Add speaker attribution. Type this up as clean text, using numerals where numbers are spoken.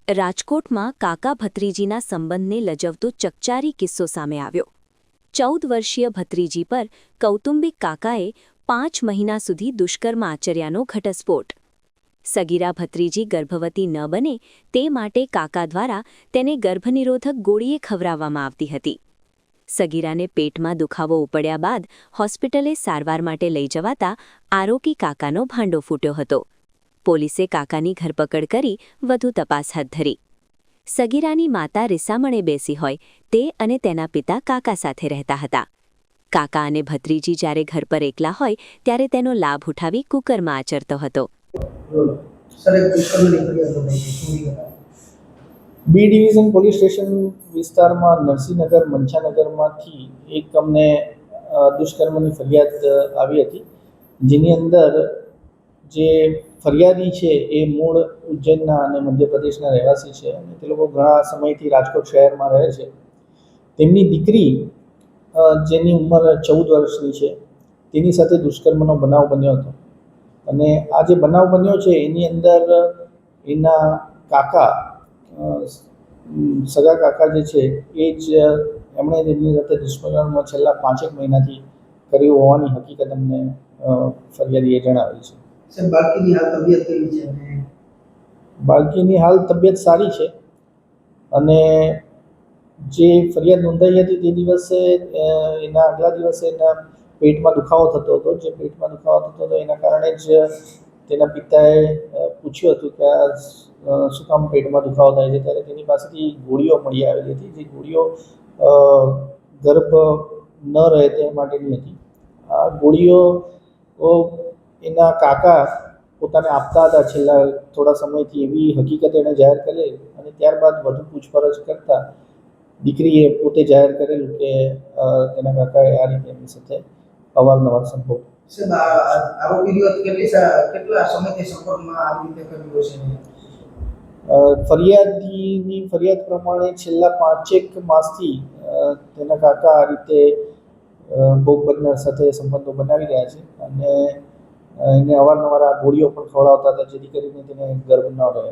Speaker 1: રાજકોટમાં કાકા ભત્રીજીના સંબંધને લજવતો ચકચારી કિસ્સો સામે આવ્યો। 14 વર્ષીય ભત્રીજી પર કૌટુંબિક કાકાએ 5 મહિના સુધી દુષ્કર્મ આચર્યાનો ઘટસ્ફોટ। સગીરા ભત્રીજી ગર્ભવતી ન બને તે માટે કાકા દ્વારા તેને ગર્ભનિરોધક ગોળીએ ખવડાવવામાં આવતી હતી। સગીરાને પેટમાં દુખાવો ઉપડ્યા બાદ હોસ્પિટલે સારવાર માટે લઈ જવાતા આરોપી કાકાનો ભાંડો ફૂટ્યો હતો। પોલીસે કાકાની ધરપકડ કરી વધુ તપાસ હાથ ધરી। સગીરાની માતા રિસામણે બેસી હોય તે અને તેના પિતા કાકા સાથે રહેતા હતા। કાકા અને ભત્રીજી જ્યારે ઘર પર એકલા હોય ત્યારે તેનો લાભ ઉઠાવી કુકરમાં આચરતો હતો।
Speaker 2: બી ડિવિઝન પોલીસ સ્ટેશન વિસ્તારમાં નરસિંહનગર મંછાનગરમાંથી એક અમને દુષ્કર્મની ફરિયાદ આવી હતી, જેની અંદર જે ફરિયાદી છે એ મૂળ ઉજ્જૈનના અને મધ્યપ્રદેશના રહેવાસી છે અને તે લોકો ઘણા સમયથી રાજકોટ શહેરમાં રહે છે। તેમની દીકરી જેની ઉંમર 14 વર્ષની છે તેની સાથે દુષ્કર્મનો બનાવ બન્યો હતો અને આ જે બનાવ બન્યો છે એની અંદર એના કાકા સગા કાકા જે છે એ જ એમણે એમની સાથે દુષ્કર્મ છેલ્લા 5 મહિનાથી કર્યું હોવાની હકીકત અમને ફરિયાદીએ જણાવી છે। બાળકીની હાલ તબિયત સારી છે અને જે ફરિયાદ નોંધાઈ હતી તે દિવસે એના આગલા દિવસે એના પેટમાં દુખાવો થતો હતો। જે પેટમાં દુખાવો થતો હતો એના કારણે જ તેના પિતાએ પૂછ્યું હતું કે શું કામ પેટમાં દુખાવો થાય છે, ત્યારે તેની પાસેથી ગોળીઓ મળી આવેલી હતી, જે ગોળીઓ ગર્ભ ન રહે તે માટેની હતી। આ ગોળીઓ એના કાકા પોતાને આપતા હતા છેલ્લા થોડા સમયથી, એવી હકીકત એણે જાહેર કરેલી અને ત્યારબાદ વધુ પૂછપરછ કરતા દીકરીએ પોતે જાહેર કરેલું કે તેના કાકાએ આ રીતે એમની સાથે અવારનવાર સંપર્ક ફરિયાદીની ફરિયાદ પ્રમાણે છેલ્લા 5 માસથી તેના કાકા આ રીતે ભોગ બનનાર સાથે સંબંધો બનાવી રહ્યા છે અને એને અવારનવાર આ ગોળીઓ પણ ખવડાવતા હતા જેથી કરીને તેને ગર્ભ ન રહે।